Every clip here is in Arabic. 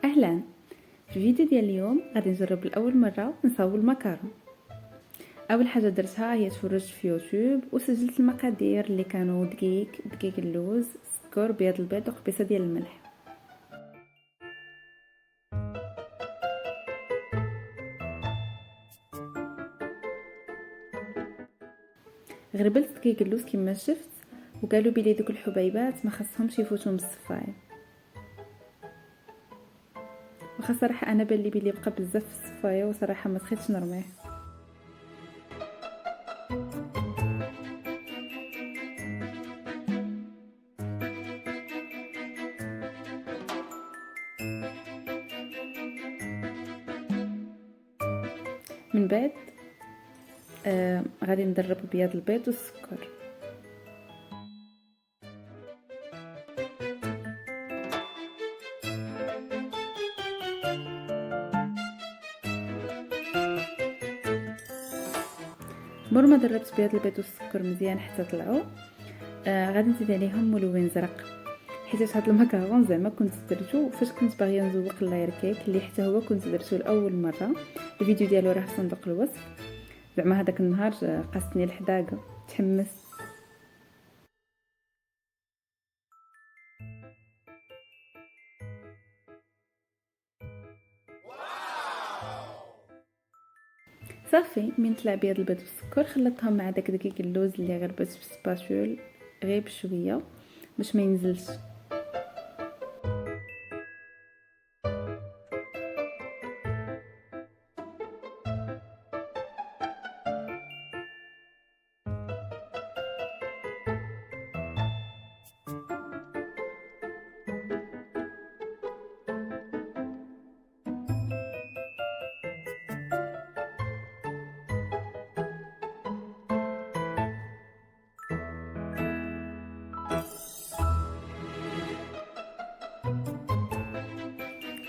اهلا. في الفيديو ديال اليوم غادي نجرب لاول مره نصاوب المكرونه. اول حاجه درتها هي تفرجت في يوتيوب وسجلت المقادير اللي كانوا دقيق اللوز، سكر، بيض البيض وقبيصه ديال الملح. غربلت دقيق اللوز كما شفت، وقالوا بلي دوك الحبيبات ما خصهمش يفوتوا من الصفايه. واخا صراحه انا بان لي بلي بقى بزاف في الصفايه وصراحه ما تخيتش نرميه. من بعد غادي ندرب بياض البيض والسكر. مور ما دربت بياض البيض والسكر مزيان حتى طلعوا، غادي نزيد عليهم ملون زرق، حيت هاد المكرون زعما كنت درتو فاش كنت باغيه نزوق الله يركيك، اللي حتى هو كنت درتو لاول مره. الفيديو ديالو راه في صندوق الوصف. زعما هذاك النهار قاستني الحداقه، تحمست. صافي من طلع بيض البيض والسكر خلطتهم مع داك دقيق اللوز اللي غربت في السباشول غير بشويه باش ما ينزلش.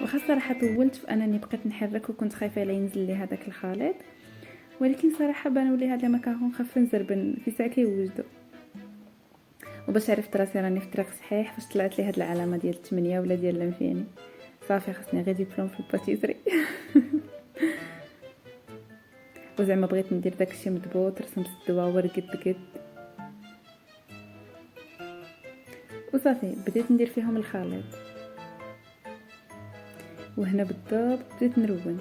واخا صراحه طولت في انني بقيت نحرك وكنت خايفه لا ينزل لي هذاك الخليط، ولكن صراحه بانوا لي هاد المكرون خفن زربن في ساعه كيوجدوا. وباش عرفت راسي راني في الطريق صحيح فاش طلعت لي هاد العلامه ديال 8 ولا ديال لمفيني. صافي خاصني غير ديبلوم في الباتيسري. وزعما بغيت ندير داكشي مضبوط، رسمت الدواور قد وصافي بديت ندير فيهم الخليط. وهنا بالضبط بديت نرون،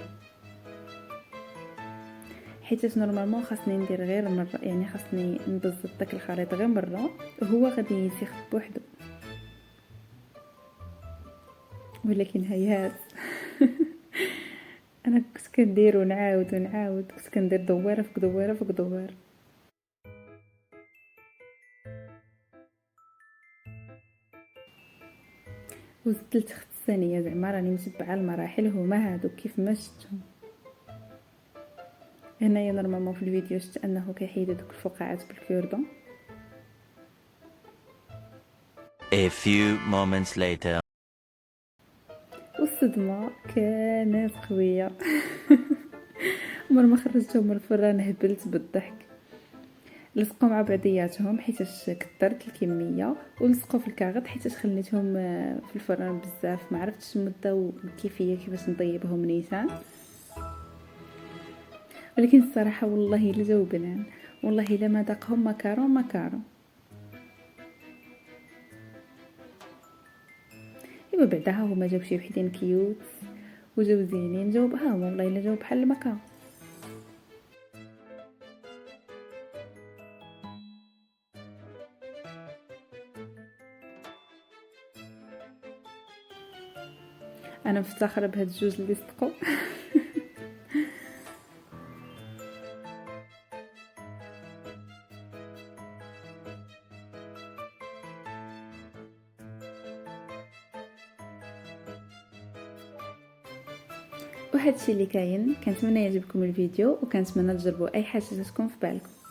حيت نورمالمون خاصني ندير غير مره، يعني خاصني نبزط داك الخليط غير مره وهو غادي يسيخ بوحدو. ولكن هيهات. انا كنت كندير ونعاود كنت كندير دواره فوق دواره فوق دواره. وزدت لتخت الثانيه، زعما راني متبعه المراحل هما هادو كيف ما شفتهم. هنايا نورمالمون في الفيديو شفت انه كيحيد دوك الفقاعات بالكوردون. A few moments later. والصدمه كانت قويه. مر ما خرجتهم من الفران هبلت بالضحك. لصقوا مع بعضياتهم حيتاش كثرت الكميه، ولصقوا في الكاغط حيتاش خليتهم في الفران بزاف، ما عرفتش المده والكيفيه كيفاش نطيبهم نيسان. ولكن الصراحه والله الا جاو بنان، والله الا ما ذاقهم مكرون. ايوا بعدا ها هما جاو شي وحدين كيوت وجاو زينين، جاو ها هما والله الا جاو بحال المكرون. انا مفتخره بهاد الجوج اللي صدقوا. وهذا الشيء اللي كاين. كنتمنى يعجبكم الفيديو، وكنتمنى تجربوا اي حاجه تكون في بالكم.